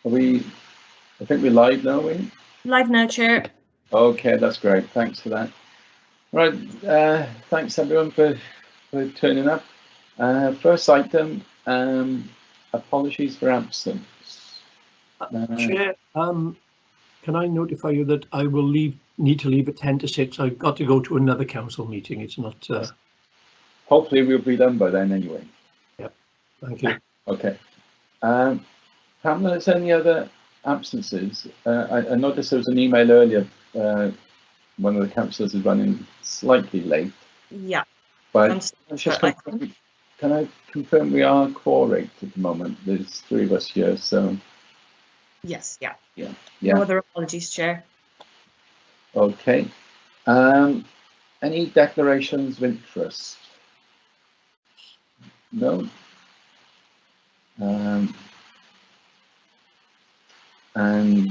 Are we? I think we're live now, are we? Live now, Chair. Okay, that's great. Thanks for that. Right, thanks everyone for turning up. First item, apologies for absence. Chair, can I notify you that I will need to leave at 10 to 6. I've got to go to another council meeting. It's not. Hopefully we'll be done by then anyway. Yep. Thank you. Okay. Pamela, is there any other absences? I noticed there was an email earlier. One of the councillors is running slightly late. Yeah. But can I confirm we are quorate at the moment? There's 3 of us here, so. Yes. Yeah. Yeah. No other apologies, Chair. Okay. Any declarations of interest? No. And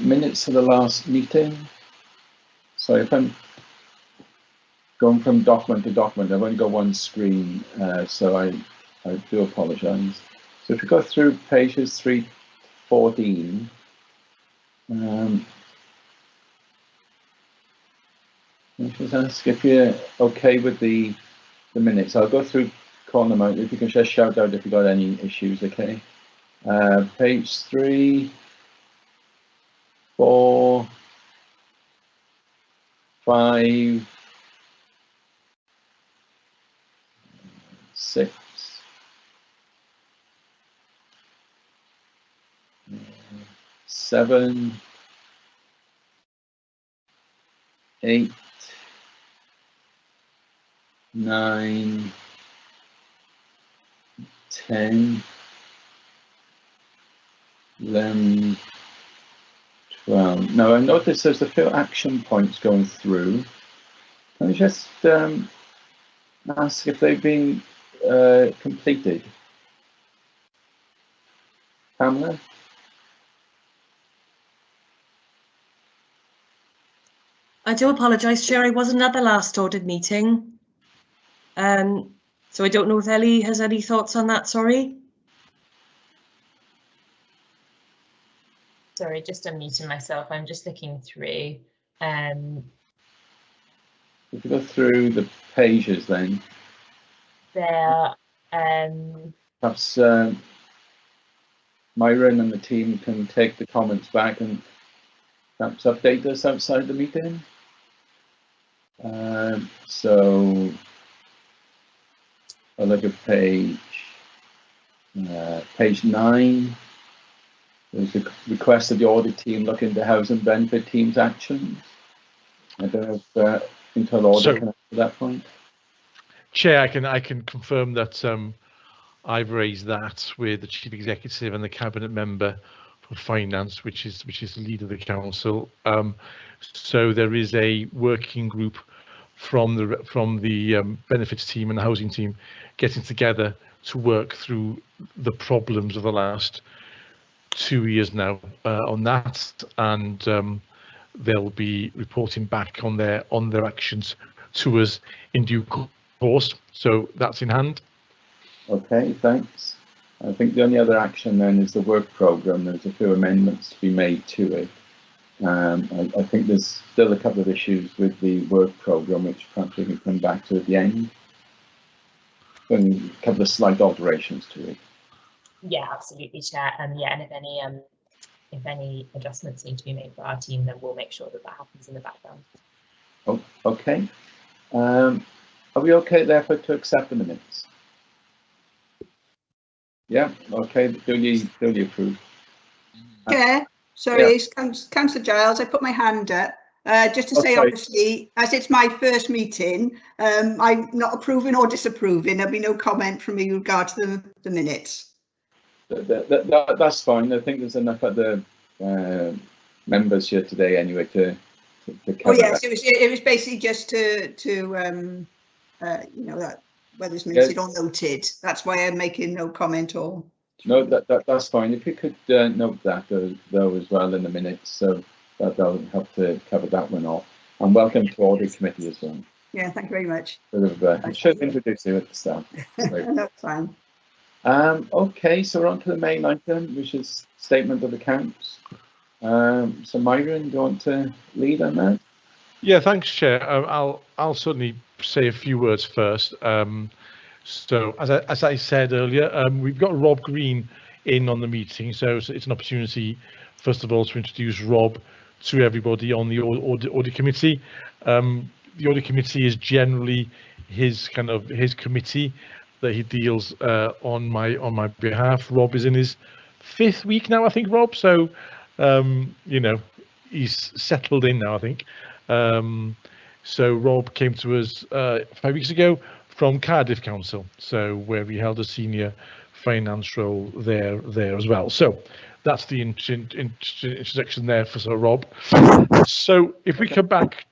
minutes of the last meeting. So if I'm going from document to document, I've only got one screen, so I do apologise. So if you go through pages 3 to 14, I should ask if you're okay with the minutes. I'll go through, call them out. If you can just shout out if you've got any issues, okay? Page 3, 4, 5, 6, 7, 8, 9, 10, 11, 12. Now I noticed there's a few action points going through. Can I just ask if they've been completed? Pamela? I do apologise, Chair. I wasn't at the last audit meeting. So I don't know if Ellie has any thoughts on that, sorry. Sorry, just unmuting myself. I'm just looking through. If you go through the pages then. There. Perhaps Myron and the team can take the comments back and perhaps update us outside the meeting. So I'll look at page 9. There's a request that the audit team look into housing benefit team's actions. I don't know if Untitled Audit can answer that point. Chair, I can confirm that I've raised that with the Chief Executive and the Cabinet Member for Finance, which is the lead of the council. So there is a working group from the benefits team and the housing team getting together to work through the problems of the last 2 years now on that, and they'll be reporting back on their actions to us in due course. So that's in hand. Okay, thanks. I think the only other action then is the work programme. There's a few amendments to be made to it. I think there's still a couple of issues with the work programme, which perhaps we can come back to at the end. And a couple of slight alterations to it. Yeah, absolutely, Chair. Yeah, and if any adjustments need to be made for our team, then we'll make sure that that happens in the background. Oh, okay. Are we okay therefore to accept the minutes? Yeah. Okay. Duly approved. Chair, sorry, yeah. Councillor Giles, I put my hand up. Just to say, obviously, as it's my first meeting, I'm not approving or disapproving. There'll be no comment from me with regard to the minutes. That's fine. I think there's enough other members here today anyway to cover. Oh yes, that. It was basically just to you know, that whether it's minted or noted. That's why I'm making no comment or. No, that's fine. If you could note that though as well in the minutes, so that'll help to cover that one off. And welcome to Audit Committee as well. Yeah, thank you very much. I should introduce you at the start. That's fine. Okay, so we're on to the main item, which is statement of accounts. So Myron, do you want to lead on that? Yeah, thanks, Chair. I'll certainly say a few words first. So as I said earlier, we've got Rob Green in on the meeting, so it's an opportunity, first of all, to introduce Rob to everybody on the audit committee. The audit committee is generally his committee that he deals on my behalf. Rob is in his 5th week now, I think, Rob. So you know, he's settled in now, I think. So Rob came to us 5 weeks ago from Cardiff Council, so where we held a senior finance role there as well. So that's the introduction there for Sir Rob. So if we come back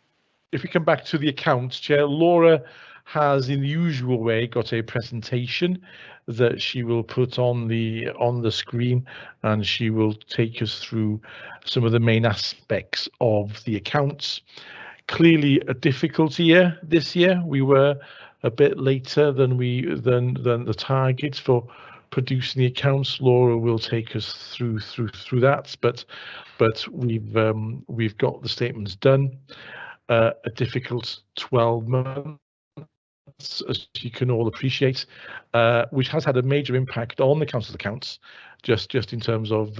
to the accounts, Chair, Laura has, in the usual way, got a presentation that she will put on the screen, and she will take us through some of the main aspects of the accounts. Clearly a difficult year this year. We were a bit later than the targets for producing the accounts. Laura will take us through that, but we've got the statements done. A difficult 12 months, as you can all appreciate, which has had a major impact on the council's accounts, just in terms of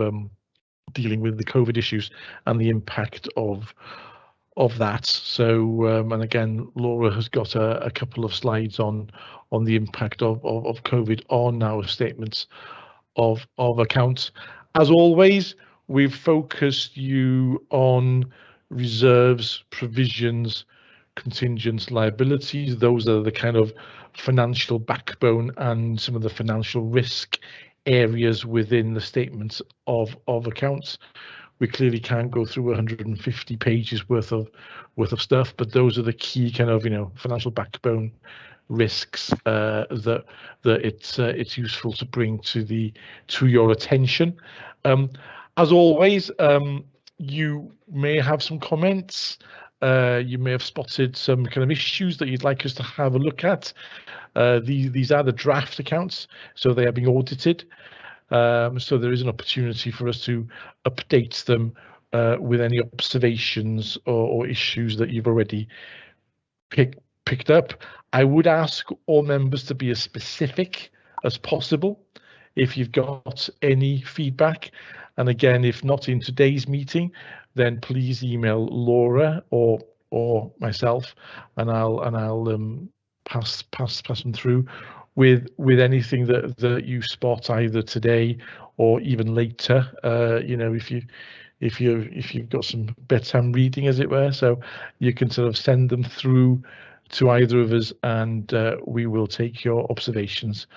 dealing with the COVID issues and the impact of that. So and again, Laura has got a couple of slides on the impact of COVID on our statements of accounts. As always, we've focused you on reserves, provisions, contingent, liabilities. Those are the kind of financial backbone and some of the financial risk areas within the statements of accounts. We clearly can't go through 150 pages worth of stuff, but those are the key kind of, financial backbone risks that it's useful to bring to your attention. As always, you may have some comments. You may have spotted some kind of issues that you'd like us to have a look at. These are the draft accounts, so they are being audited. So there is an opportunity for us to update them with any observations or issues that you've already picked up. I would ask all members to be as specific as possible if you've got any feedback. And again, if not in today's meeting, then please email Laura or myself, and I'll pass them through with anything that you spot either today or even later. If you've got some bedtime reading, as it were, so you can sort of send them through to either of us, and we will take your observations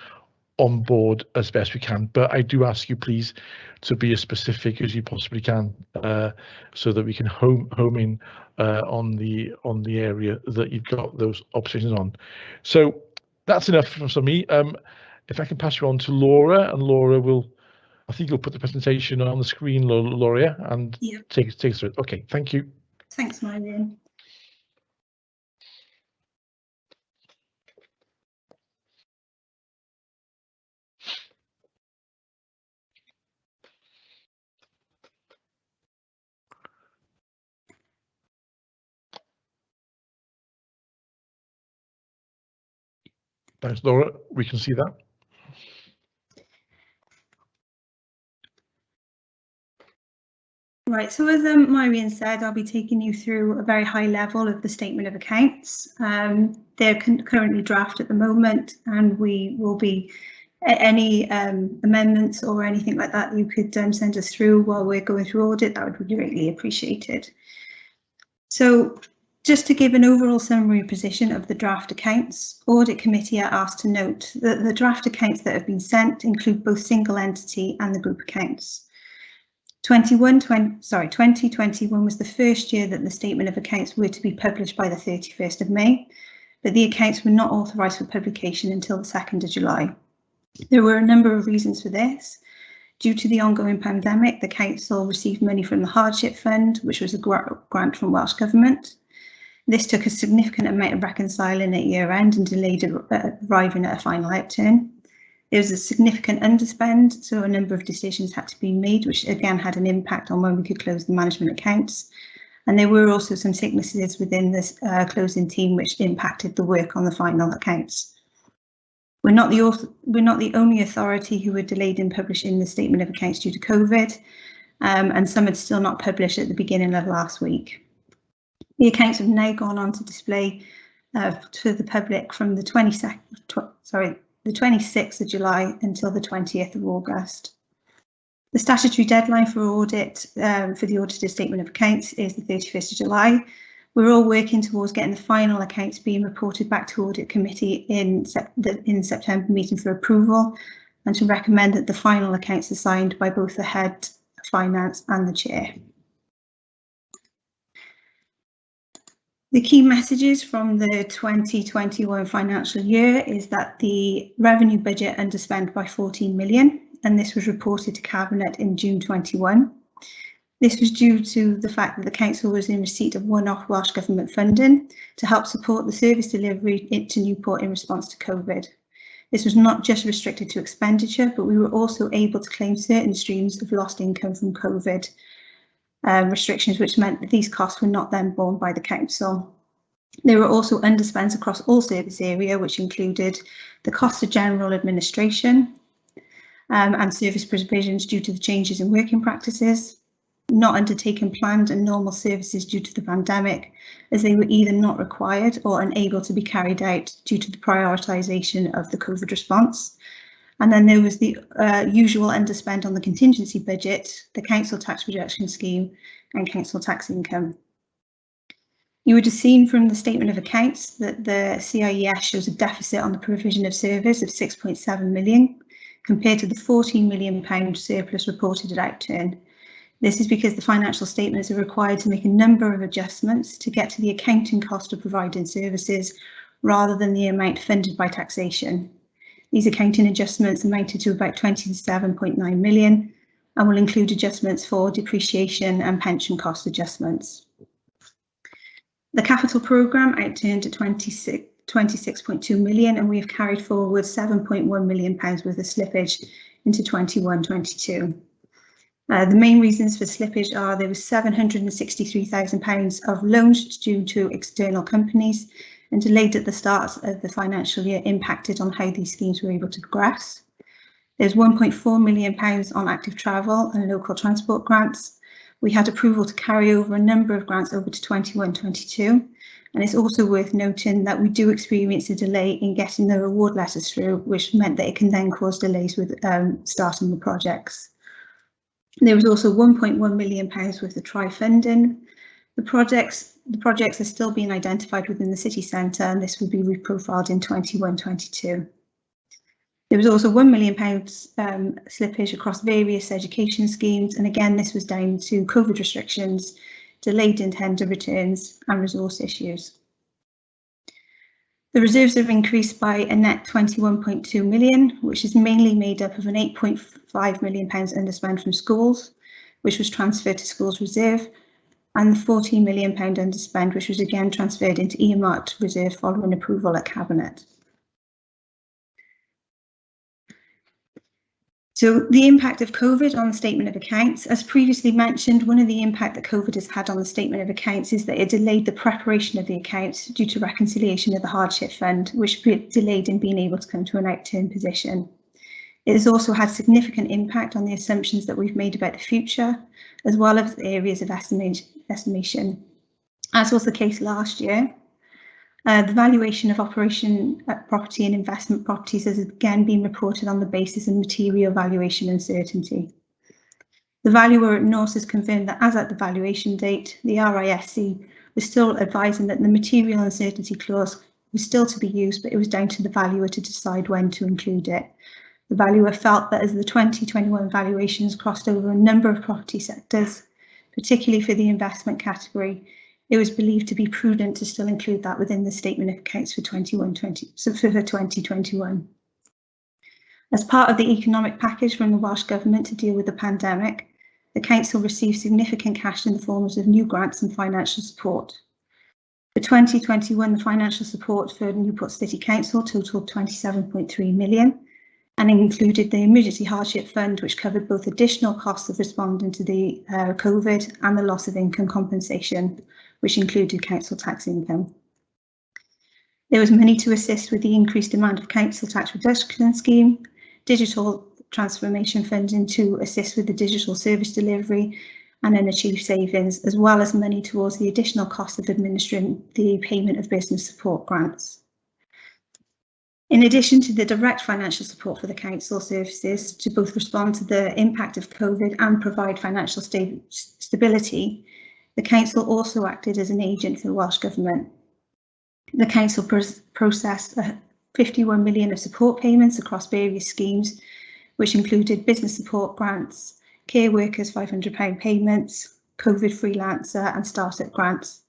on board as best we can. But I do ask you, please, to be as specific as you possibly can, so that we can home in on the area that you've got those observations on. So that's enough from me. If I can pass you on to Laura, and Laura will, I think you'll put the presentation on the screen, Laura, and take us through it. Okay, thank you. Thanks, Myron. Thanks, Laura. We can see that. Right, so as Myrian said, I'll be taking you through a very high level of the statement of accounts. They're currently draft at the moment, and we will be any amendments or anything like that you could send us through while we're going through audit. That would be greatly appreciated. So just to give an overall summary position of the draft accounts, Audit Committee are asked to note that the draft accounts that have been sent include both single entity and the group accounts. 2021 was the first year that the statement of accounts were to be published by the 31st of May, but the accounts were not authorised for publication until the 2nd of July. There were a number of reasons for this. Due to the ongoing pandemic, the council received money from the Hardship Fund, which was a grant from Welsh Government. This took a significant amount of reconciling at year end and delayed arriving at a final outturn. There was a significant underspend, so a number of decisions had to be made, which again had an impact on when we could close the management accounts. And there were also some sicknesses within this closing team, which impacted the work on the final accounts. We're not the only authority who were delayed in publishing the statement of accounts due to COVID, and some had still not published at the beginning of last week. The accounts have now gone on to display to the public from the 26th of July until the 20th of August. The statutory deadline for audit for the audited statement of accounts is the 31st of July. We're all working towards getting the final accounts being reported back to Audit Committee in September meeting for approval, and to recommend that the final accounts are signed by both the head of finance and the chair. The key messages from the 2021 financial year is that the revenue budget underspent by 14 million, and this was reported to Cabinet in June 21. This was due to the fact that the council was in receipt of one-off Welsh Government funding to help support the service delivery to Newport in response to COVID. This was not just restricted to expenditure, but we were also able to claim certain streams of lost income from COVID restrictions, which meant that these costs were not then borne by the council. There were also underspends across all service area, which included the cost of general administration and service provisions due to the changes in working practices, not undertaken planned and normal services due to the pandemic, as they were either not required or unable to be carried out due to the prioritisation of the COVID response. And then there was the usual underspend on the contingency budget, the council tax reduction scheme and council tax income. You would have seen from the statement of accounts that the CIES shows a deficit on the provision of service of 6.7 million compared to the £14 million surplus reported at outturn. This is because the financial statements are required to make a number of adjustments to get to the accounting cost of providing services rather than the amount funded by taxation. These accounting adjustments amounted to about 27.9 million and will include adjustments for depreciation and pension cost adjustments. The capital programme outturned at 26.2 million, and we have carried forward £7.1 million worth of slippage into 21-22. The main reasons for slippage are there was £763,000 of loans due to external companies, and delayed at the start of the financial year impacted on how these schemes were able to progress. There's £1.4 million on active travel and local transport grants. We had approval to carry over a number of grants over to 21-22, and it's also worth noting that we do experience a delay in getting the reward letters through, which meant that it can then cause delays with starting the projects. There was also £1.1 million worth of TRI funding. The projects are still being identified within the city centre, and this will be reprofiled in 21-22. There was also £1 million slippage across various education schemes, and again this was down to COVID restrictions, delayed in tender returns and resource issues. The reserves have increased by a net 21.2 million, which is mainly made up of an £8.5 million underspend from schools, which was transferred to schools reserve, and the £14 million underspend, which was again transferred into earmarked reserve following approval at Cabinet. So the impact of COVID on the statement of accounts, as previously mentioned, one of the impact that COVID has had on the statement of accounts is that it delayed the preparation of the accounts due to reconciliation of the hardship fund, which delayed in being able to come to an outturn position. It has also had significant impact on the assumptions that we've made about the future, as well as the areas of estimation. As was the case last year, the valuation of operation property and investment properties has again been reported on the basis of material valuation uncertainty. The valuer at Norse has confirmed that as at the valuation date, the RISC was still advising that the material uncertainty clause was still to be used, but it was down to the valuer to decide when to include it. The valuer felt that as the 2021 valuations crossed over a number of property sectors, particularly for the investment category, it was believed to be prudent to still include that within the statement of accounts for 2021. As part of the economic package from the Welsh Government to deal with the pandemic, the council received significant cash in the forms of new grants and financial support. For 2021, the financial support for Newport City Council totaled 27.3 million. and included the Emergency Hardship Fund, which covered both additional costs of responding to the COVID and the loss of income compensation, which included council tax income. There was money to assist with the increased amount of council tax reduction scheme, digital transformation funding to assist with the digital service delivery and then achieve savings, as well as money towards the additional cost of administering the payment of business support grants. In addition to the direct financial support for the council services to both respond to the impact of COVID and provide financial stability, the council also acted as an agent for the Welsh Government. The council processed 51 million of support payments across various schemes, which included business support grants, care workers £500 payments, COVID freelancer and startup grants.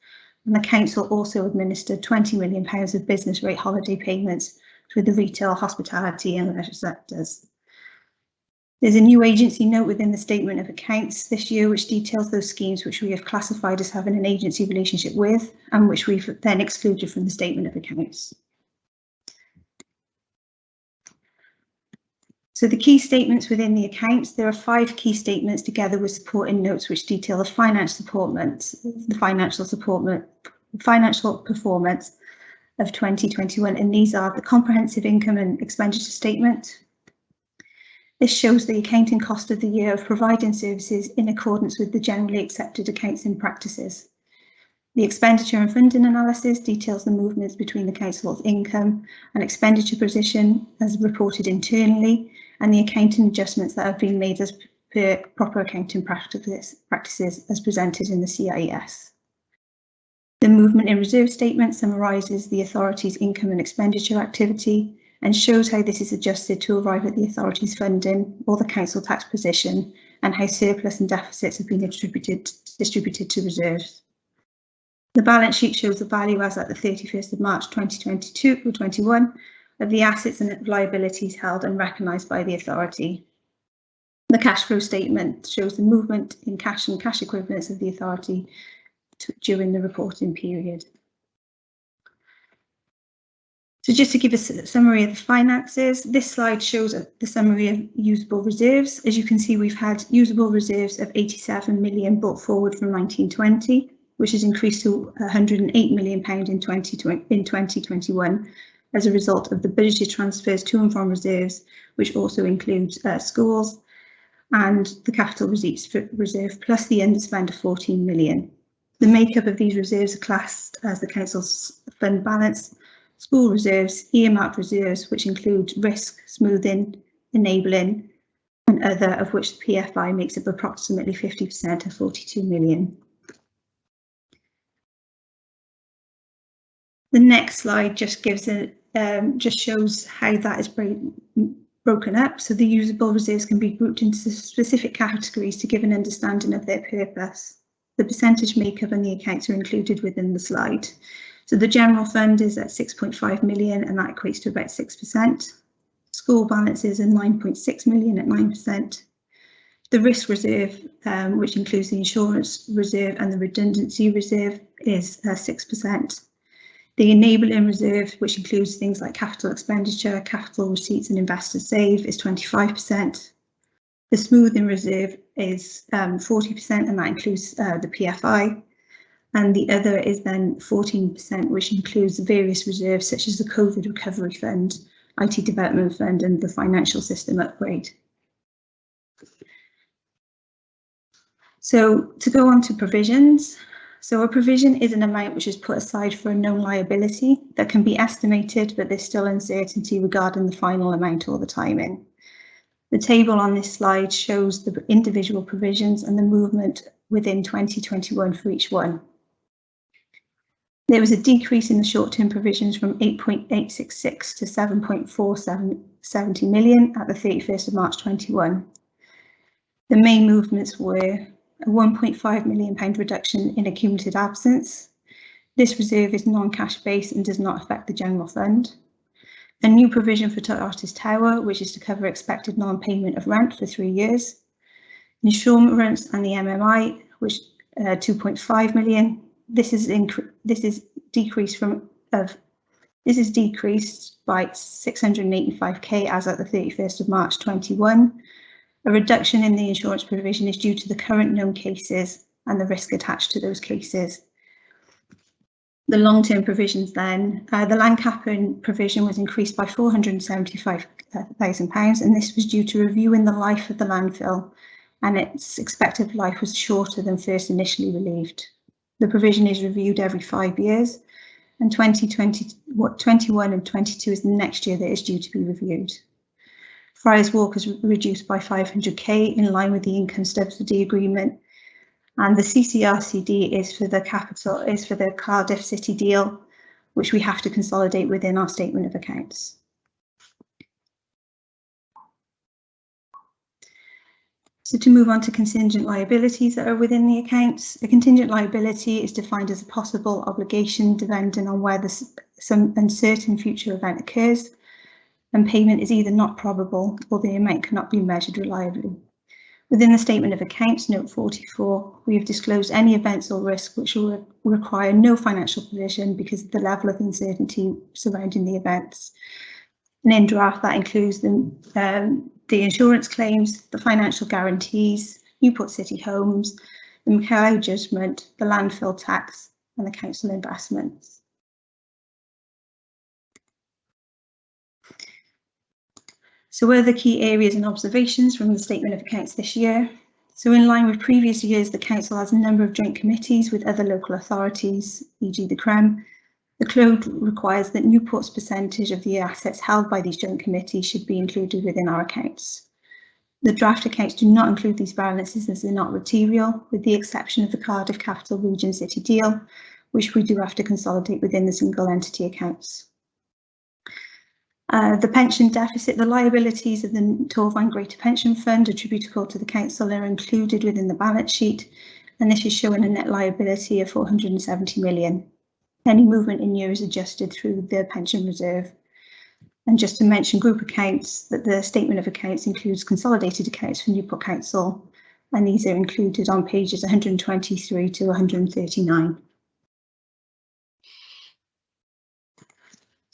And the council also administered £20 million of business rate holiday payments for the retail, hospitality and leisure sectors. There's a new agency note within the statement of accounts this year which details those schemes which we have classified as having an agency relationship with and which we've then excluded from the statement of accounts. So the key statements within the accounts, there are 5 key statements together with supporting notes which detail the financial performance of 2021, and these are the comprehensive income and expenditure statement. This shows the accounting cost of the year of providing services in accordance with the generally accepted accounting practices. The expenditure and funding analysis details the movements between the council's income and expenditure position as reported internally, and the accounting adjustments that have been made as per proper accounting practices as presented in the CIES. The movement in reserve statement summarises the authority's income and expenditure activity and shows how this is adjusted to arrive at the authority's funding or the council tax position and how surplus and deficits have been distributed to reserves. The balance sheet shows the value as at the 31st of March 2022 or 21 of the assets and liabilities held and recognised by the authority. The cash flow statement shows the movement in cash and cash equivalents of the authority during the reporting period. So just to give a summary of the finances, this slide shows the summary of usable reserves. As you can see, we've had usable reserves of 87 million brought forward from 1920, which has increased to £108 million in 2021 as a result of the budgeted transfers to and from reserves, which also includes schools and the capital receipts reserve, plus the underspend of 14 million. The makeup of these reserves are classed as the council's fund balance, school reserves, earmarked reserves, which include risk, smoothing, enabling, and other, of which the PFI makes up approximately 50% of 42 million. The next slide just gives just shows how that is broken up. So the usable reserves can be grouped into specific categories to give an understanding of their purpose. The percentage makeup and the accounts are included within the slide. So the general fund is at 6.5 million and that equates to about 6%. School balances are 9.6 million at 9%. The risk reserve, which includes the insurance reserve and the redundancy reserve, is 6%. The enabling reserve, which includes things like capital expenditure, capital receipts and investor save, is 25%. The smoothing reserve is 40% and that includes the PFI. And the other is then 14%, which includes various reserves such as the COVID Recovery Fund, IT Development Fund and the Financial System Upgrade. So to go on to provisions. So a provision is an amount which is put aside for a known liability that can be estimated, but there's still uncertainty regarding the final amount or the timing. The table on this slide shows the individual provisions and the movement within 2021 for each one. There was a decrease in the short-term provisions from 8.866 to 7.470 million at the 31st of March 21. The main movements were a £1.5 million reduction in accumulated absence. This reserve is non-cash based and does not affect the general fund. A new provision for Artist Tower, which is to cover expected non-payment of rent for 3 years. Insurance and the MMI, which 2.5 million. This is decreased from This is decreased by 685k as at the 31st of March 21. A reduction in the insurance provision is due to the current known cases and the risk attached to those cases. The long-term provisions then, the land capping provision was increased by £475,000, and this was due to reviewing the life of the landfill, and its expected life was shorter than first initially relieved. The provision is reviewed every 5 years, and 2021 and 22 is the next year that is due to be reviewed. Friars Walk is reduced by 500k in line with the income subsidy agreement, and the CCRCD is for the Cardiff City deal, which we have to consolidate within our statement of accounts. So to move on to contingent liabilities that are within the accounts, a contingent liability is defined as a possible obligation depending on whether some uncertain future event occurs, and payment is either not probable or the amount cannot be measured reliably. Within the statement of accounts, note 44, we have disclosed any events or risks which will require no financial provision because of the level of uncertainty surrounding the events. And in draft, that includes the insurance claims, the financial guarantees, Newport City Homes, the Macau judgment, the landfill tax, and the council investments. So what are the key areas and observations from the statement of accounts this year? So in line with previous years, the council has a number of joint committees with other local authorities, e.g. the CREM. The code requires that Newport's percentage of the assets held by these joint committees should be included within our accounts. The draft accounts do not include these balances as they're not material, with the exception of the Cardiff Capital Region City deal, which we do have to consolidate within the single entity accounts. The pension deficit, the liabilities of the Torvine Greater Pension Fund attributable to the council are included within the balance sheet, and this is showing a net liability of 470 million. Any movement in year is adjusted through the pension reserve. And just to mention group accounts, that the statement of accounts includes consolidated accounts for Newport Council, and these are included on pages 123 to 139.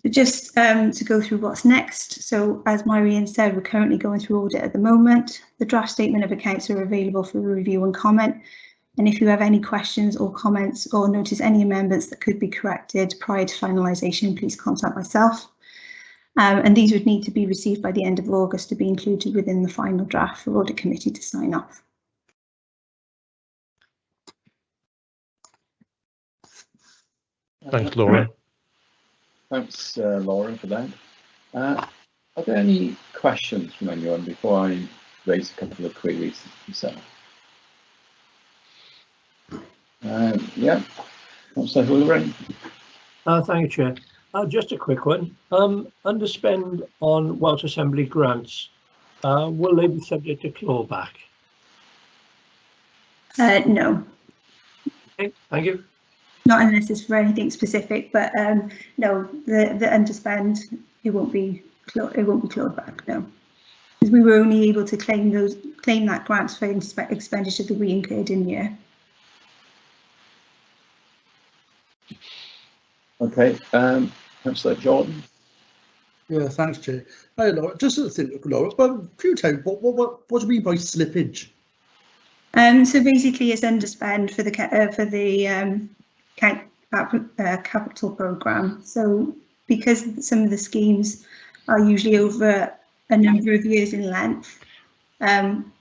So just to go through what's next. So as Marianne said, we're currently going through audit at the moment. The draft statement of accounts are available for review and comment. And if you have any questions or comments or notice any amendments that could be corrected prior to finalisation, please contact myself. And these would need to be received by the end of August to be included within the final draft for Audit Committee to sign off. Thanks, Laura. Thanks, Laura, for that. Are there any questions from anyone before I raise a couple of queries myself? Yeah, Councillor Hoolery. Thank you, Chair. Just a quick one. Underspend on Welsh Assembly grants, will they be subject to clawback? No. Okay, thank you. Not unless it's for anything specific, but no, the underspend, it won't be clawed back, no. Because we were only able to claim that grants for expenditure that we incurred in year. Okay, Councillor Jordan. Yeah, thanks, Chair. Hey, Laura, just a thing, Laura, but can you tell me what do you mean by slippage? So basically, it's underspend for the capital programme. So because some of the schemes are usually over a number of years in length,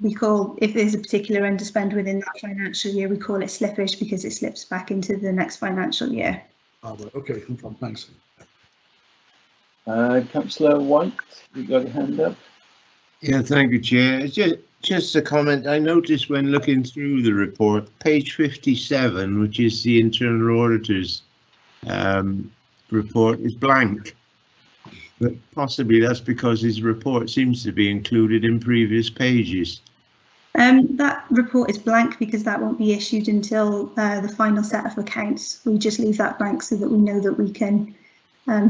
we call, if there's a particular underspend within that financial year, we call it slippage because it slips back into the next financial year. Oh, right, okay, thanks. Councillor White, you got your hand up? Yeah, thank you, Chair. Just a comment. I noticed when looking through the report, page 57, which is the internal auditor's report, is blank. But possibly that's because his report seems to be included in previous pages. That report is blank because that won't be issued until the final set of accounts. We just leave that blank so that we know that we can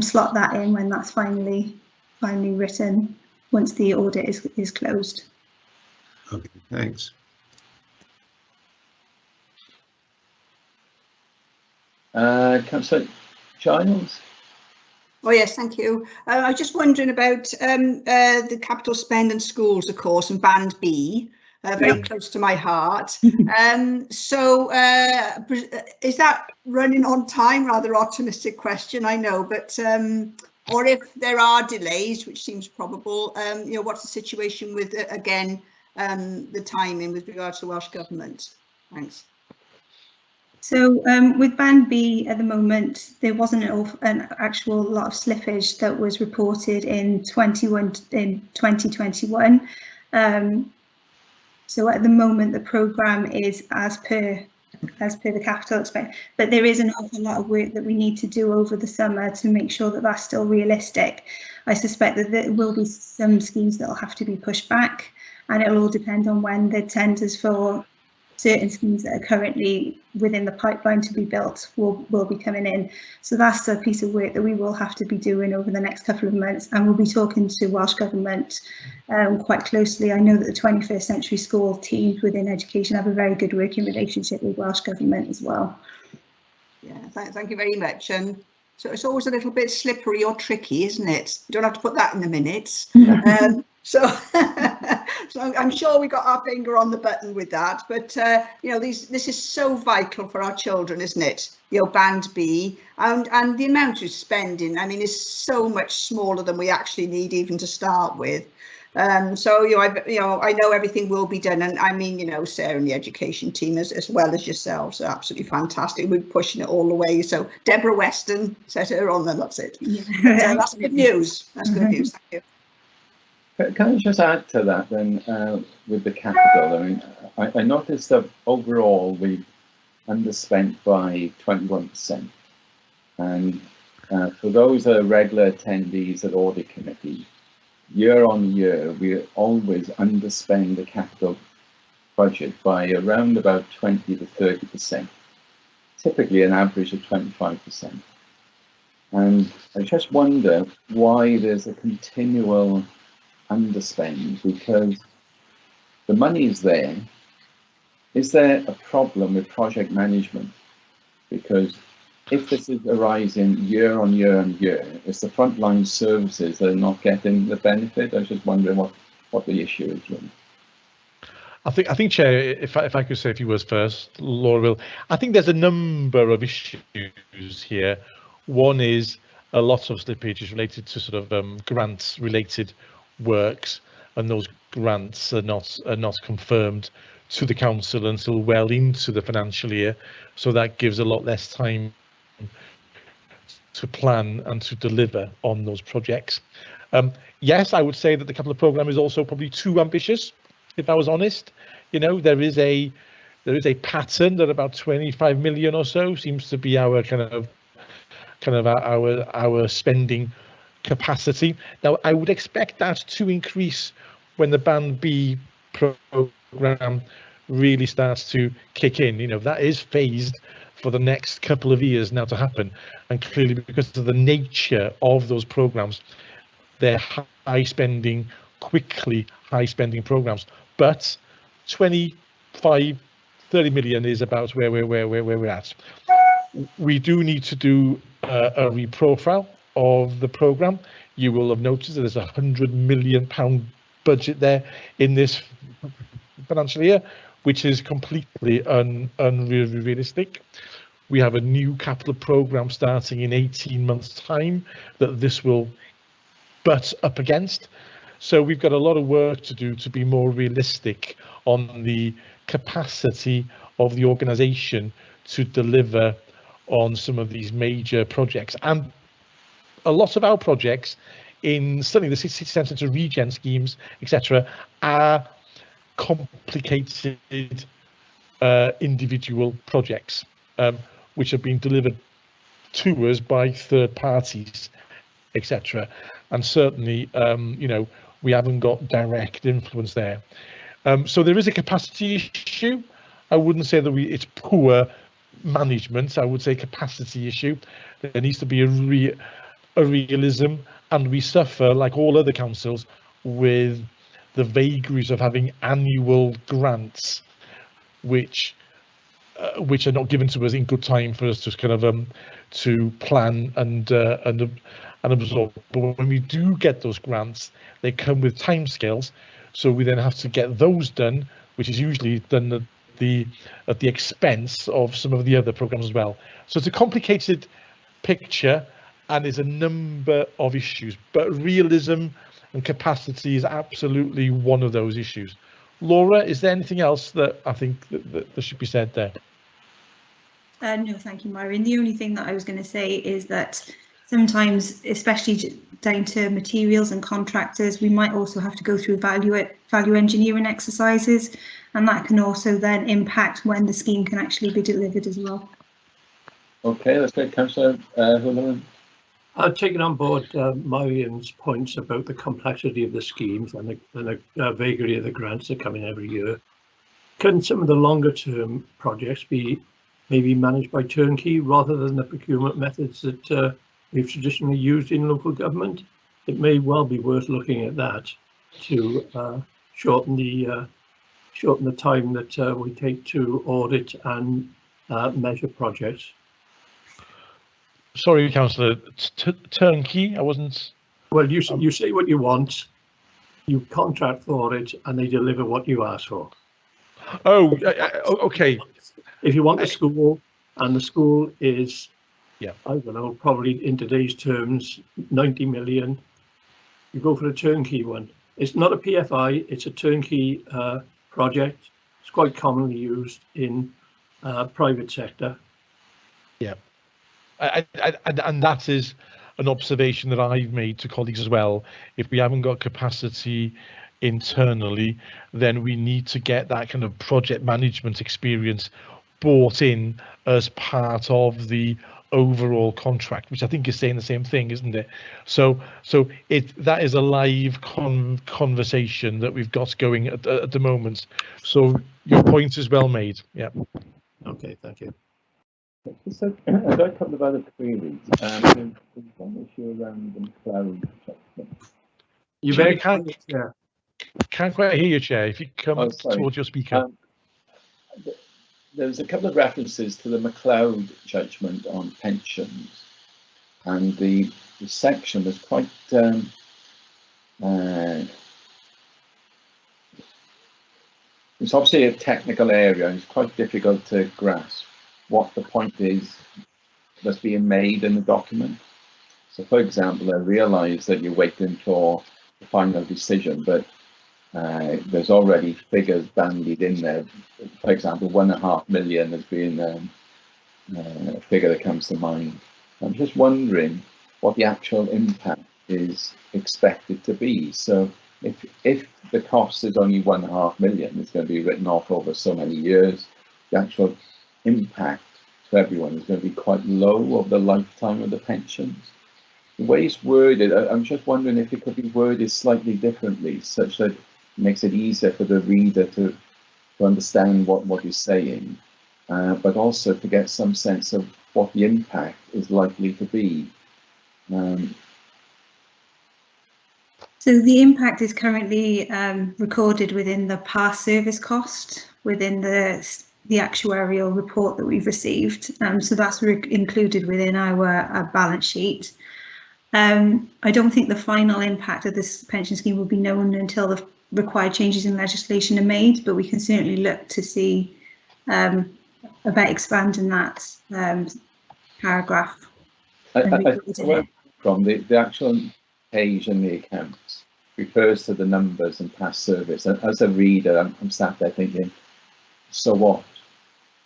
slot that in when that's finally written, once the audit is closed. Okay, thanks. Councillor Giles. Oh yes, thank you. I was just wondering about the capital spend and schools, of course, and Band B, very close to my heart. So is that running on time? Rather optimistic question, I know, but or if there are delays, which seems probable, you know, what's the situation with again the timing with regards to the Welsh Government? Thanks. So with Band B at the moment, there wasn't an actual lot of slippage that was reported in 2021. So at the moment, the programme is as per the capital expense, but there is an awful lot of work that we need to do over the summer to make sure that that's still realistic. I suspect that there will be some schemes that will have to be pushed back, and it will all depend on when the tenders for certain schemes that are currently within the pipeline to be built will be coming in. So that's a piece of work that we will have to be doing over the next couple of months, and we'll be talking to Welsh Government quite closely. I know that the 21st Century School teams within education have a very good working relationship with Welsh Government as well. Yeah, thank you very much. So it's always a little bit slippery or tricky, isn't it? You don't have to put that in the minutes. So I'm sure we got our finger on the button with that. But you know, this is so vital for our children, isn't it? You know, Band B, and the amount of spending, I mean, is so much smaller than we actually need even to start with. So I know everything will be done, and I mean, you know, Sarah and the education team as well as yourselves are absolutely fantastic. We're pushing it all the way. So Deborah Weston, set her on them. That's it. Yeah. That's good news. That's good news. Thank you. Can I just add to that then with the capital? I mean, I noticed that overall we've underspent by 21%, and for those that are regular attendees at Audit Committee, year on year, we always underspend the capital budget by around about 20 to 30%, typically an average of 25%. And I just wonder why there's a continual underspend, because the money is there. Is there a problem with project management? Because if this is arising year on year on year, it's the frontline services that are not getting the benefit. I was just wondering what the issue is really. I think, Chair, if I could say a few words first, Laura will. I think there's a number of issues here. One is a lot of slippage is related to sort of grants related works, and those grants are not confirmed to the council until well into the financial year, so that gives a lot less time to plan and to deliver on those projects. Yes, I would say that the capital programme is also probably too ambitious, if I was honest. You know, there is a pattern that about 25 million or so seems to be our kind of our spending capacity. Now, I would expect that to increase when the Band B programme really starts to kick in. You know, that is phased for the next couple of years now to happen, and clearly because of the nature of those programs, they're high spending programs. But 25-30 million is about where we're at. We do need to do a reprofile of the programme. You will have noticed that there's a £100 million budget there in this financial year, which is completely unrealistic. We have a new capital programme starting in 18 months' time that this will butt up against. So we've got a lot of work to do to be more realistic on the capacity of the organisation to deliver on some of these major projects. And a lot of our projects in certainly the city centre to regen schemes, etc., are complicated individual projects which have been delivered to us by third parties, etc. And certainly, you know, we haven't got direct influence there. So there is a capacity issue. I wouldn't say that it's poor management. I would say capacity issue. There needs to be a realism, and we suffer, like all other councils, with the vagaries of having annual grants, which which are not given to us in good time for us to kind of to plan and absorb. But when we do get those grants, they come with timescales, so we then have to get those done, which is usually done at the expense of some of the other programs as well. So it's a complicated picture, and there's a number of issues, but realism and capacity is absolutely one of those issues. Laura, is there anything else that I think that should be said there? No, thank you, Myron. The only thing that I was going to say is that sometimes, especially down to materials and contractors, we might also have to go through value engineering exercises, and that can also then impact when the scheme can actually be delivered as well. Okay, let's go, Councillor Hulahan. I've taken on board Marion's points about the complexity of the schemes and the vagary of the grants that come in every year. Can some of the longer term projects be maybe managed by turnkey rather than the procurement methods that we've traditionally used in local government? It may well be worth looking at that to shorten the time that we take to audit and measure projects. Sorry, Councillor, turnkey, I wasn't... Well, you say what you want, you contract for it, and they deliver what you ask for. Oh, okay. If you want a school, and the school is, yeah, I don't know, probably in today's terms, 90 million, you go for a turnkey one. It's not a PFI, it's a turnkey project. It's quite commonly used in private sector. Yeah. And that is an observation that I've made to colleagues as well. If we haven't got capacity internally, then we need to get that kind of project management experience brought in as part of the overall contract, which I think is saying the same thing, isn't it? So that is a live conversation that we've got going at the moment. So your point is well made. Yeah. Okay, thank you. So I've got a couple of other queries. There's one issue around the McLeod judgment. You Chair, can't quite hear you, Chair. If you come towards your speaker. There's a couple of references to the McLeod judgment on pensions, and the section was quite it's obviously a technical area, and it's quite difficult to grasp what the point is that's being made in the document. So, for example, I realise that you're waiting for the final decision, but there's already figures bandied in there. For example, 1.5 million has been a figure that comes to mind. I'm just wondering what the actual impact is expected to be. So if the cost is only 1.5 million, it's going to be written off over so many years, the actual impact to everyone is going to be quite low over the lifetime of the pensions. The way it's worded, I'm just wondering if it could be worded slightly differently, such that it makes it easier for the reader to understand what he's saying, but also to get some sense of what the impact is likely to be. So the impact is currently recorded within the past service cost within the actuarial report that we've received. So that's included within our balance sheet. I don't think the final impact of this pension scheme will be known until the required changes in legislation are made, but we can certainly look to see about expanding that paragraph. From the actual page in the accounts refers to the numbers and past service. And as a reader, I'm sat there thinking, so what?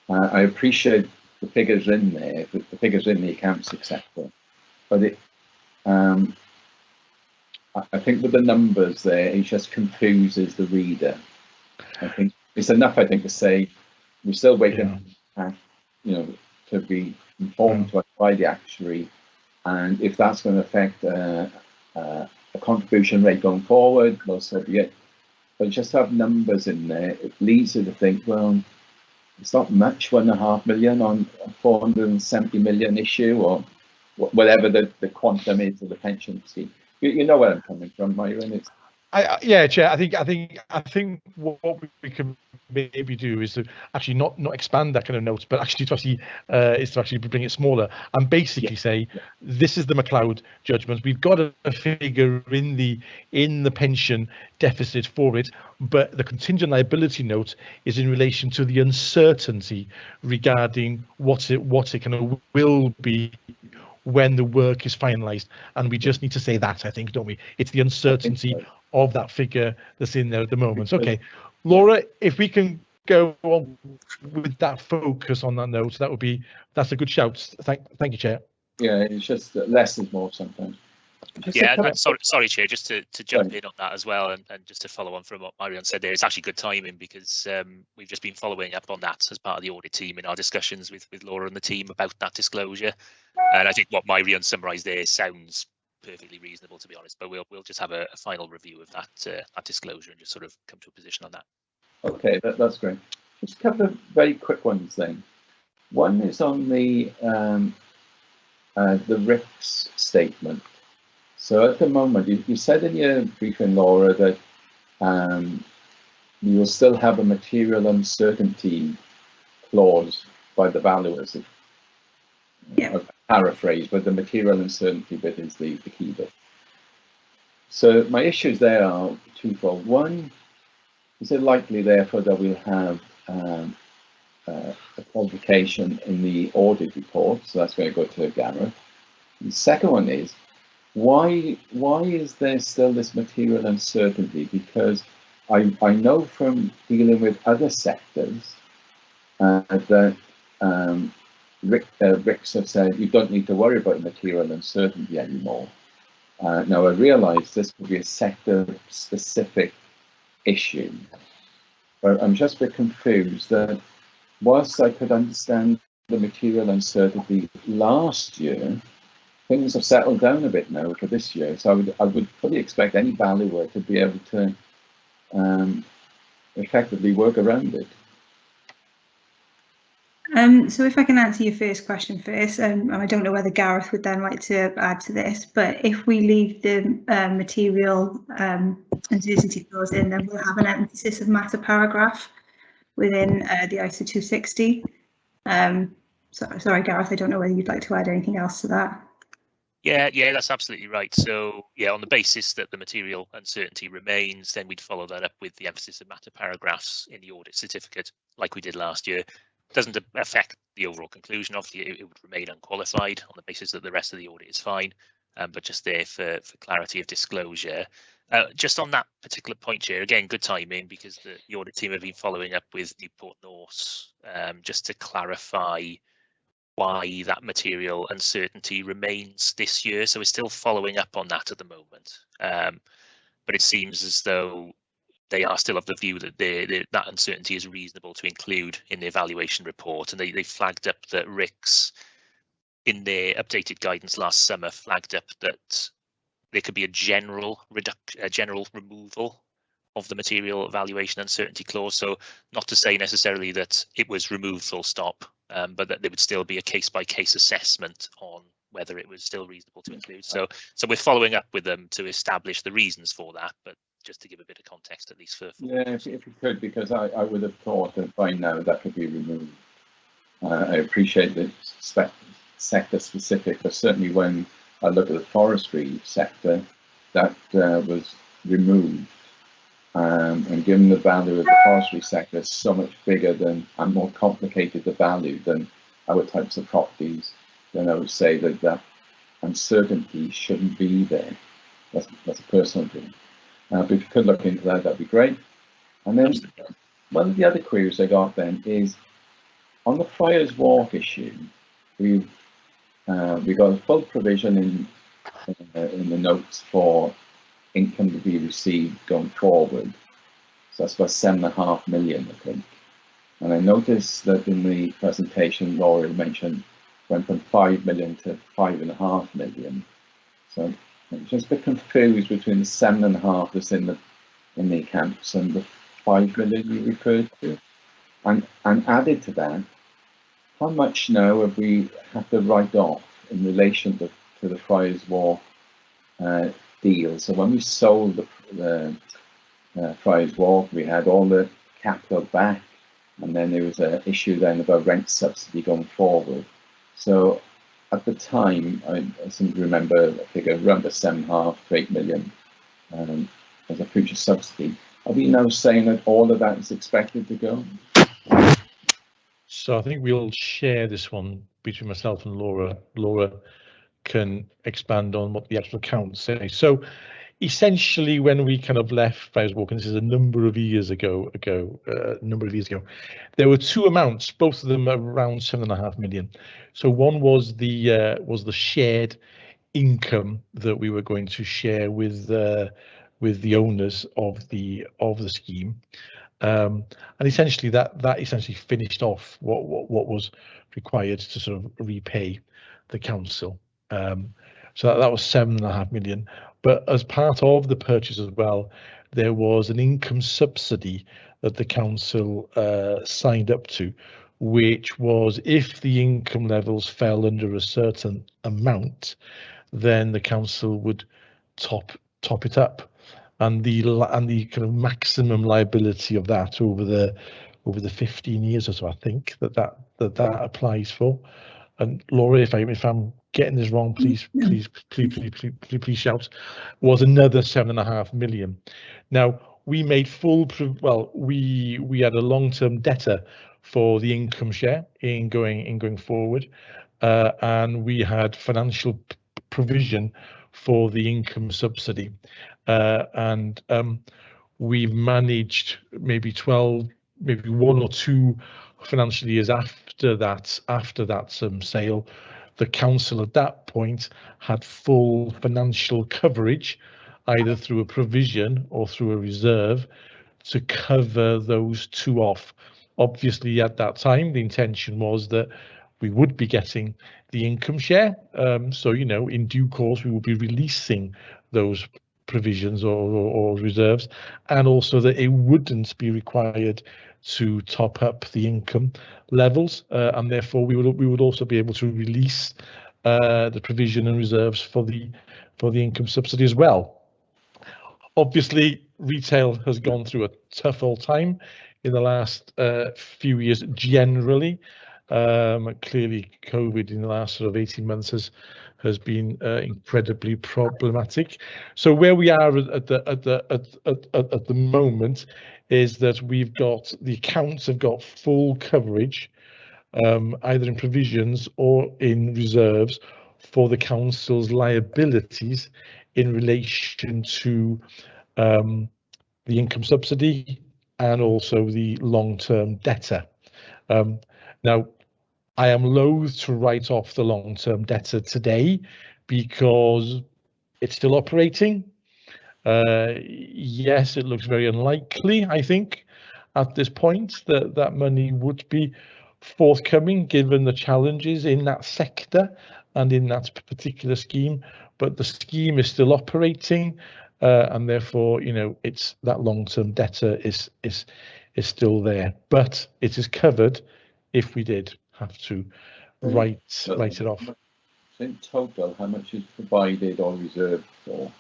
I appreciate the figures in there, the figures in the accounts, etc. But I think with the numbers there, it just confuses the reader. I think it's enough, I think, to say we're still waiting, to be informed to us by the actuary, and if that's going to affect a contribution rate going forward, well, so be it. But just to have numbers in there, it leads you to think, well, it's not much, 1.5 million on a 470 million issue, or whatever the quantum is of the pension scheme. You know where I'm coming from, Myron. Yeah, Chair. I think what we can maybe do is to actually not expand that kind of note, but actually to actually bring it smaller and basically say this is the McLeod judgment. We've got a figure in the pension deficit for it, but the contingent liability note is in relation to the uncertainty regarding what it kind of will be when the work is finalised, and we just need to say that, I think, don't we? It's the uncertainty of that figure that's in there at the moment. Okay, Laura, if we can go on with that focus on that note, that's a good shout. Thank you, Chair. Yeah, it's just that less is more sometimes. Yeah, and sorry, Chair, just to jump in on that as well, and just to follow on from what Marion said there, it's actually good timing because we've just been following up on that as part of the audit team in our discussions with Laura and the team about that disclosure. And I think what Marion summarised there sounds perfectly reasonable, to be honest, but we'll just have a final review of that disclosure and just sort of come to a position on that. Okay, that's great. Just a couple of very quick ones then. One is on the RICS statement. So at the moment, you said in your briefing, Laura, that you will still have a material uncertainty clause by the valuers. Yeah. Paraphrase, but the material uncertainty bit is the key bit. So my issues there are twofold. One, is it likely, therefore, that we'll have a qualification in the audit report? So that's going to go to Gareth. The second one is, why is there still this material uncertainty? Because I know from dealing with other sectors that RICS have said you don't need to worry about material uncertainty anymore. Now I realise this could be a sector-specific issue, but I'm just a bit confused that whilst I could understand the material uncertainty last year, things have settled down a bit now for this year. So I would fully expect any valuer to be able to effectively work around it. So if I can answer your first question first, and I don't know whether Gareth would then like to add to this, but if we leave the material uncertainty clause in, then we'll have an emphasis of matter paragraph within the ISO 260. Sorry, Gareth, I don't know whether you'd like to add anything else to that. Yeah, that's absolutely right. So yeah, on the basis that the material uncertainty remains, then we'd follow that up with the emphasis of matter paragraphs in the audit certificate, like we did last year. Doesn't affect the overall conclusion. Obviously, it would remain unqualified on the basis that the rest of the audit is fine, but just there for clarity of disclosure. Just on that particular point, Chair, again, good timing because the audit team have been following up with Newport Norse just to clarify why that material uncertainty remains this year. So we're still following up on that at the moment. But it seems as though they are still of the view that that uncertainty is reasonable to include in the evaluation report. And they flagged up that RICS, in their updated guidance last summer, flagged up that there could be a general removal of the material evaluation uncertainty clause. So not to say necessarily that it was removed full stop, but that there would still be a case-by-case assessment on whether it was still reasonable to include. So we're following up with them to establish the reasons for that, but just to give a bit of context, at least for yeah, if you could, because I would have thought that by now that could be removed. I appreciate that sector specific, but certainly when I look at the forestry sector, that was removed. And given the value of the forestry sector is so much bigger than and more complicated the value than our types of properties, then I would say that uncertainty shouldn't be there. That's a personal view. But if you could look into that, that'd be great. And then one of the other queries I got then is on the Friars Walk issue. We've got a full provision in the notes for income to be received going forward. So that's about 7.5 million, I think. And I noticed that in the presentation, Laura mentioned went from 5 million to 5.5 million. So I'm just a bit confused between the 7.5 that's in the accounts and the 5 million you referred to. And added to that, how much now have we had to write off in relation to the Friars Walk deal? So when we sold the Friars Walk, we had all the capital back, and then there was an issue then about rent subsidy going forward. So at the time, I seem to remember a figure around 7.5 to 8 million as a future subsidy. Are we now saying that all of that is expected to go? So I think we'll share this one between myself and Laura. Laura can expand on what the actual accounts say. So essentially, when we kind of left Friars Walking, this is a number of years ago, there were two amounts, both of them around 7.5 million. So one was the shared income that we were going to share with the owners of the scheme, and essentially that essentially finished off what was required to sort of repay the council. So that was 7.5 million. But as part of the purchase as well, there was an income subsidy that the council signed up to, which was if the income levels fell under a certain amount, then the council would top it up, and the kind of maximum liability of that over the 15 years or so, I think that applies for. And Laura, if I'm getting this wrong, please shout, was another 7.5 million. Now we made we had a long-term debtor for the income share in going forward, and we had financial provision for the income subsidy, and we've managed maybe 1 or 2 financial years after that sale. The council at that point had full financial coverage, either through a provision or through a reserve, to cover those 2 off. Obviously, at that time, the intention was that we would be getting the income share. So, in due course, we will be releasing those provisions or reserves, and also that it wouldn't be required to top up the income levels, and therefore we would also be able to release the provision and reserves for the income subsidy as well. Obviously, retail has gone through a tough old time in the last few years generally. Clearly, COVID in the last sort of 18 months has been incredibly problematic. So where we are at the moment is that the accounts have got full coverage, either in provisions or in reserves, for the council's liabilities in relation to the income subsidy and also the long-term debtor. Now, I am loath to write off the long-term debtor today because it's still operating. Yes, it looks very unlikely, I think, at this point that money would be forthcoming given the challenges in that sector and in that particular scheme, but the scheme is still operating, and therefore, it's that long-term debtor is still there, but it is covered if we did have to write it off. In total, how much is provided or reserved for?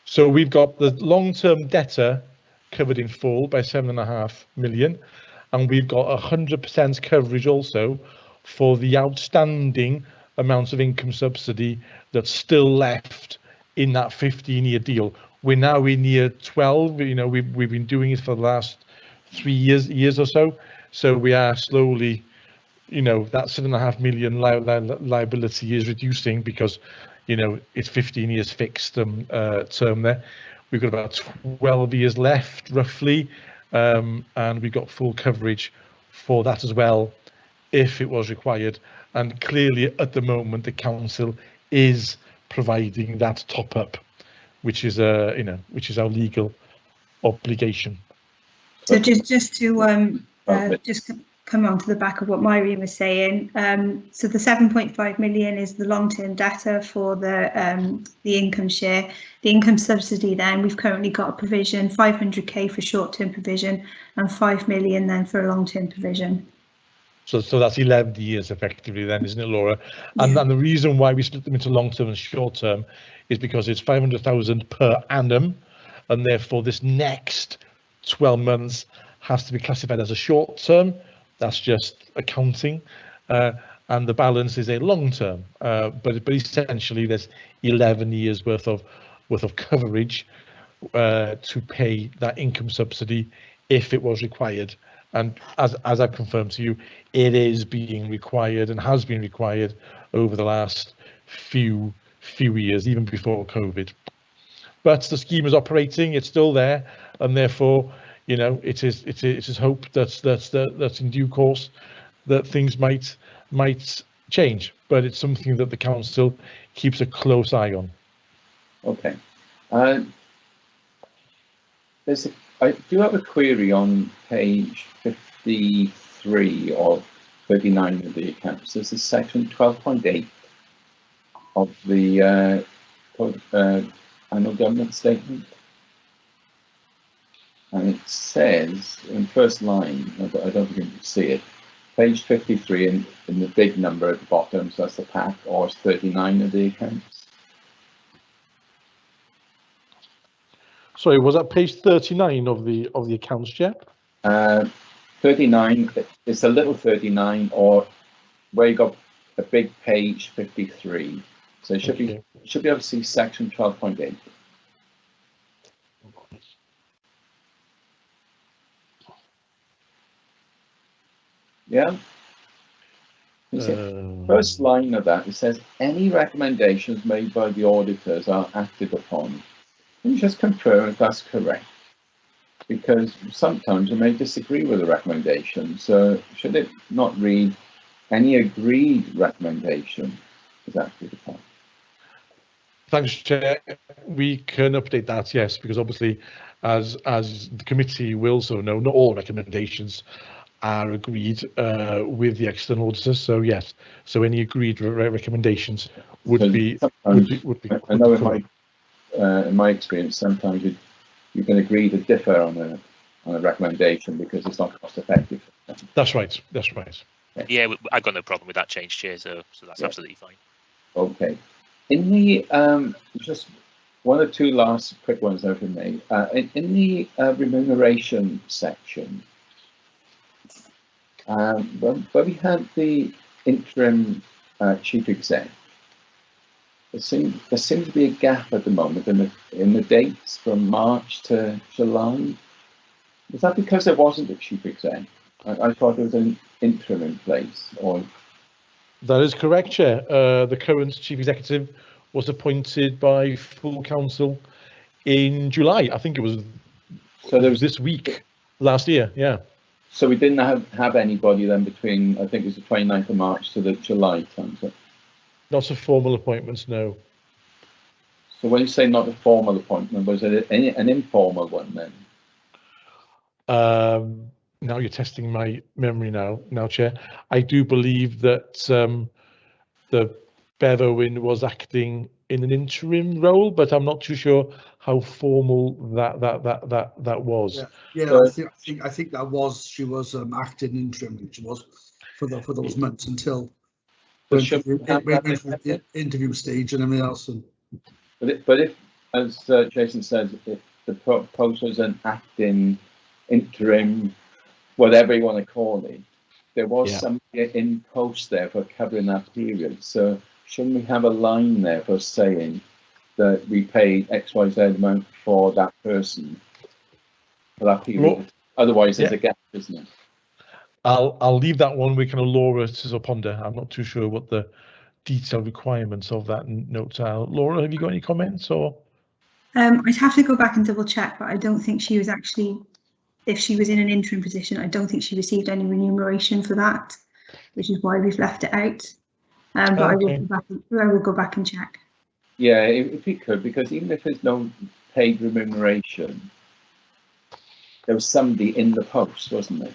So we've got the long-term debtor covered in full by 7.5 million, and we've got 100% coverage also for the outstanding amounts of income subsidy that's still left in that 15-year deal. We're now in year 12. We've been doing it for the last 3 years or so. So we are slowly, that 7.5 million liability is reducing because, it's 15 years fixed term there. We've got about 12 years left roughly, and we've got full coverage for that as well if it was required. And clearly at the moment the council is providing that top up, which is our legal obligation. So just to come on to the back of what Myrene was saying, so the 7.5 million is the long-term debtor for the income share. The income subsidy, then we've currently got a provision 500k for short-term provision and 5 million then for a long-term provision. So that's 11 years effectively then, isn't it, Laura? And the reason why we split them into long-term and short-term is because it's 500,000 per annum, and therefore this next 12 months has to be classified as a short term. That's just accounting. And the balance is a long term. But essentially, there's 11 years worth of coverage to pay that income subsidy if it was required. And as I've confirmed to you, it is being required and has been required over the last few years, even before COVID. But the scheme is operating; it's still there, and therefore, you know, it is hope that in due course that things might change. But it's something that the council keeps a close eye on. Okay. I do have a query on page 53 or 39 of the accounts. This is section 12.8 of the annual government statement. And it says in first line, I don't think you can see it, page 53 in the big number at the bottom, so that's the pack, or it's 39 of the accounts. Sorry, was that page 39 of the accounts, Chair? 39, it's a little 39, or where you got a big page 53. So you should be able to see section 12.8. Yeah. You see, first line of that, it says any recommendations made by the auditors are acted upon. Can you just confirm if that's correct? Because sometimes you may disagree with the recommendation. So should it not read any agreed recommendation is acted upon? Thanks, Chair. We can update that, yes, because obviously, as the committee will also know, not all recommendations are agreed with the external auditors. So yes, so any agreed recommendations would be. I know in my experience, sometimes you can agree to differ on a recommendation because it's not cost effective. That's right. That's right. Okay. Yeah, I've got no problem with that change, Chair. So that's absolutely fine. Okay. In the just one or two last quick ones over me. In the remuneration section, where we had the interim chief exec, there seems to be a gap at the moment in the dates from March to July. Is that because there wasn't a chief exec? I thought there was an interim in place. Or that is correct, Chair. The current chief executive was appointed by full council in July. I think it was. So there was this week last year. Yeah. So we didn't have anybody then between, I think it was the 29th of March to the July time. So. Not a formal appointment, no. So when you say not a formal appointment, was it an informal one then? Now you're testing my memory now, Chair. I do believe that the Bev Owen was acting in an interim role, but I'm not too sure how formal that was. Yeah, I think that was, she was acting interim, she was for those months until the interview stage and everything else. But if, as Jason says, if the post was an acting interim, whatever you want to call it, there was somebody in post there for covering that period. So shouldn't we have a line there for saying that we paid XYZ amount for that person for that period? Well, otherwise, there's a gap, isn't it? I'll leave that one with kind of Laura to ponder. I'm not too sure what the detailed requirements of that note are. Laura, have you got any comments or? I'd have to go back and double check, but I don't think she was actually, if she was in an interim position, I don't think she received any remuneration for that, which is why we've left it out. But I will go back and check. Yeah, if you could, because even if there's no paid remuneration, there was somebody in the post, wasn't there?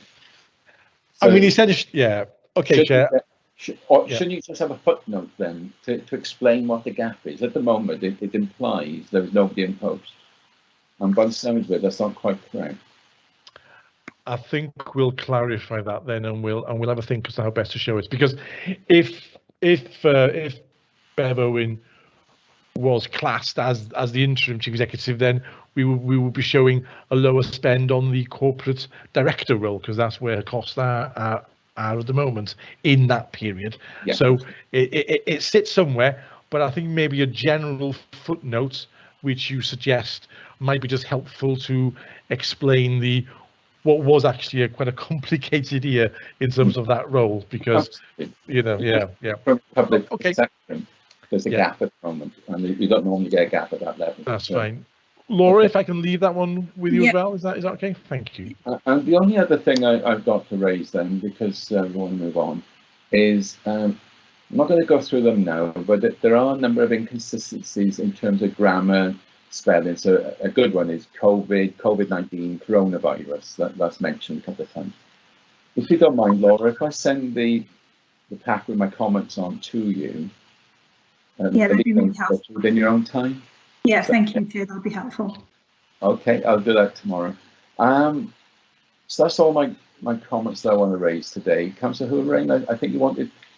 So I mean, essentially, yeah. Okay, Chair. Shouldn't you just have a footnote then to explain what the gap is? At the moment, it implies there was nobody in post. And by the sounds of it, that's not quite correct. I think we'll clarify that then, and we'll have a think as to how best to show it. Because if Bev Owen was classed as the interim chief executive, then we will be showing a lower spend on the corporate director role, because that's where costs are at the moment in that period. Yeah. So it sits somewhere, but I think maybe a general footnote which you suggest might be just helpful to explain what was actually quite a complicated year in terms of that role, because from public section, there's a gap at the moment, and you don't normally get a gap at that level. That's fine. Laura, if I can leave that one with you as well, is that okay? Thank you. And the only other thing I've got to raise then, because we want to move on, is I'm not going to go through them now, but there are a number of inconsistencies in terms of grammar, spelling. So a good one is COVID-19, coronavirus. That's mentioned a couple of times. If you don't mind, Laura, if I send the pack with my comments on to you, that'd be really helpful. Within your own time. Yeah, thank you, Chair. That'll be helpful. Okay, I'll do that tomorrow. So that's all my comments that I want to raise today. Councillor Hoorain, I think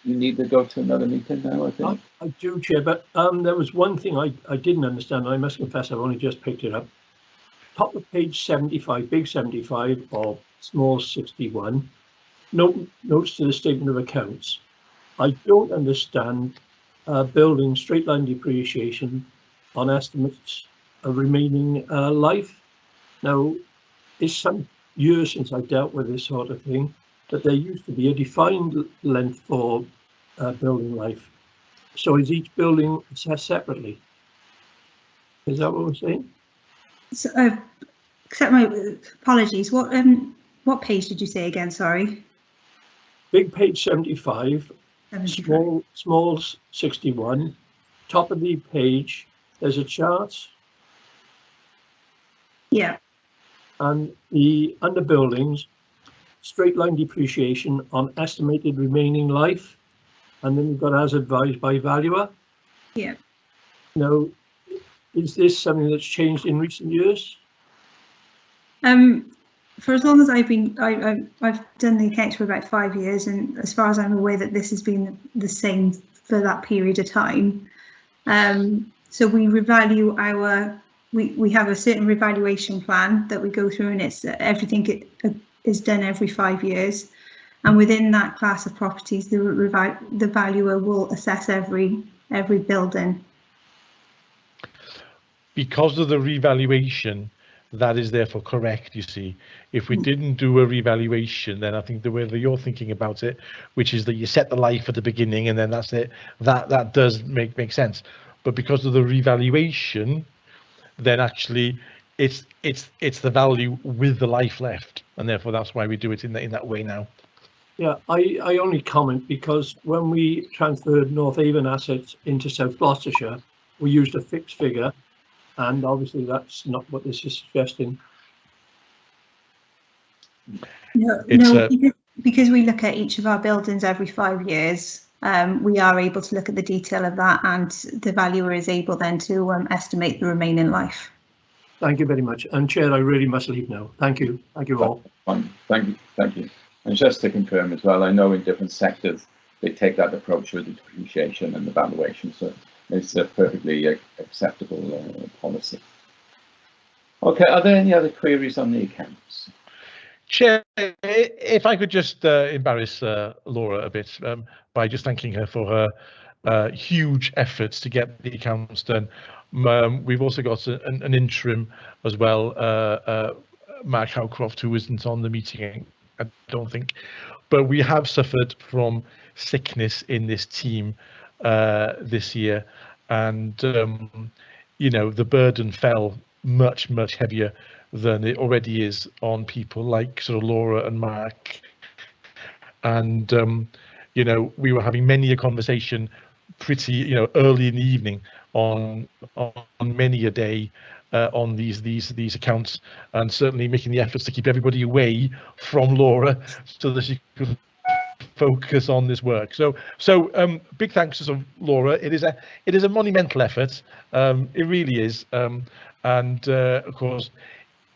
you need to go to another meeting now, I think. I do, Chair, but there was one thing I didn't understand. I must confess I've only just picked it up. Top of page 75, big 75 or small 61, notes to the statement of accounts. I don't understand building straight line depreciation on estimates of remaining life. Now, it's some years since I dealt with this sort of thing, but there used to be a defined length for building life. So is each building assessed separately? Is that what we're saying? So, accept my apologies. What page did you say again? Sorry. Big page 75, small 61. Top of the page, there's a chart. Yeah. And under buildings, straight line depreciation on estimated remaining life, and then you've got as advised by valuer. Yeah. Now, is this something that's changed in recent years? For as long as I've done the accounts for about 5 years, and as far as I'm aware, that this has been the same for that period of time. So we revalue we have a certain revaluation plan that we go through, and it's everything is done every 5 years. And within that class of properties, the valuer will assess every building. Because of the revaluation, that is therefore correct, you see. If we didn't do a revaluation, then I think the way that you're thinking about it, which is that you set the life at the beginning and then that's it, that does make sense. But because of the revaluation, then actually it's the value with the life left, and therefore that's why we do it in that way now. Yeah, I only comment because when we transferred North Avon assets into South Gloucestershire, we used a fixed figure, and obviously that's not what this is suggesting. No, because we look at each of our buildings every 5 years, we are able to look at the detail of that, and the valuer is able then to estimate the remaining life. Thank you very much. And Chair, I really must leave now. Thank you. Thank you all. Thank you. And just to confirm as well, I know in different sectors they take that approach with the depreciation and the valuation, so it's a perfectly acceptable policy. Okay, are there any other queries on the accounts? Chair, if I could just embarrass Laura a bit by just thanking her for her huge efforts to get the accounts done. We've also got an interim as well, Mark Howcroft, who isn't on the meeting, I don't think, but we have suffered from sickness in this team this year, and the burden fell much heavier than it already is on people like sort of Laura and Mark. And we were having many a conversation pretty early in the evening on many a day on these accounts, and certainly making the efforts to keep everybody away from Laura so that she could focus on this work. So big thanks to Laura. It is a monumental effort. It really is. And of course,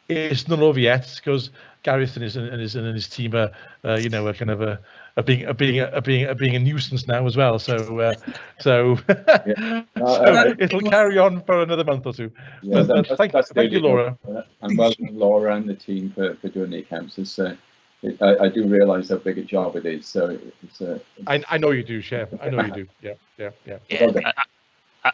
it's not over yet because Gareth and his team are, you know, are kind of being a nuisance now as well. So it'll carry on for another month or two. Yeah, but thank you, Laura. And well done, Laura and the team for doing the accounts. It's, I do realise how big a job it is. So it's I know you do, Chef. I know you do. Yeah. Yeah.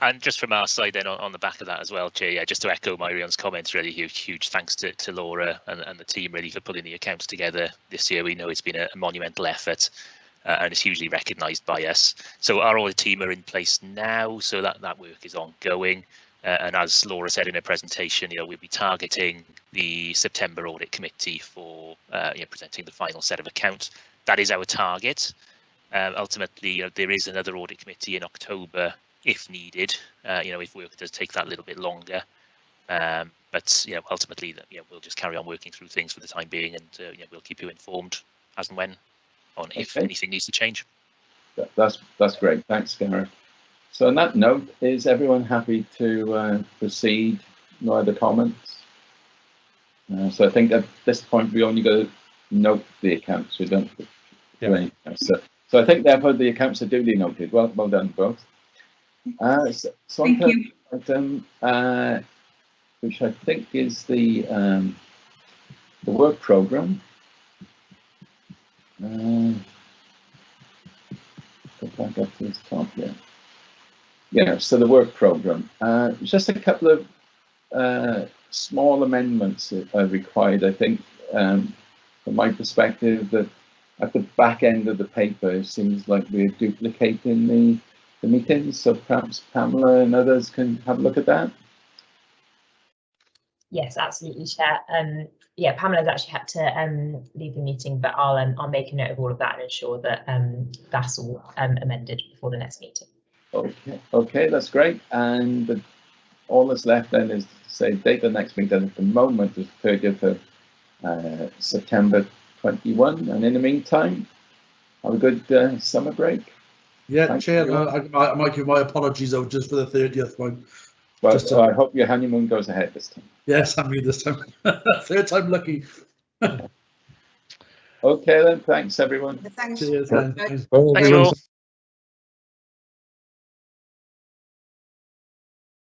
And just from our side then on the back of that as well, Jay, yeah, just to echo Marion's comments, really huge thanks to Laura and the team really for putting the accounts together this year. We know it's been a monumental effort and it's hugely recognised by us. So our audit team are in place now, so that work is ongoing. And as Laura said in her presentation, you know, we'll be targeting the September audit committee for presenting the final set of accounts. That is our target. Ultimately, you know, there is another audit committee in October if needed, if work does take that a little bit longer. But ultimately, we'll just carry on working through things for the time being, and we'll keep you informed as and when on if anything needs to change. That's great. Thanks, Gareth. So on that note, is everyone happy to proceed? No other comments? So I think at this point we only got to note the accounts. We don't do anything else. So I think therefore the accounts are duly noted. Well done both. So Thank you. item, which I think is the work program. Go back up to this top here. Yeah, so the work program. Just a couple of small amendments that are required, I think, from my perspective, that at the back end of the paper, it seems like we're duplicating the meetings, so perhaps Pamela and others can have a look at that. Yes, absolutely, Chair. Yeah, Pamela's actually had to leave the meeting, but I'll make a note of all of that and ensure that that's all amended before the next meeting. Okay, that's great. And all that's left then is to say date the next meeting. At the moment is 30th of September 21. And in the meantime, have a good summer break. Yeah, Thanks, Chair, I might give my apologies though, just for the 30th one. Well, so I hope your honeymoon goes ahead this time. Yes, I'm here this time. Third time lucky. Okay then, thanks everyone. Thanks. Cheers. Bye. Thanks. Thanks all.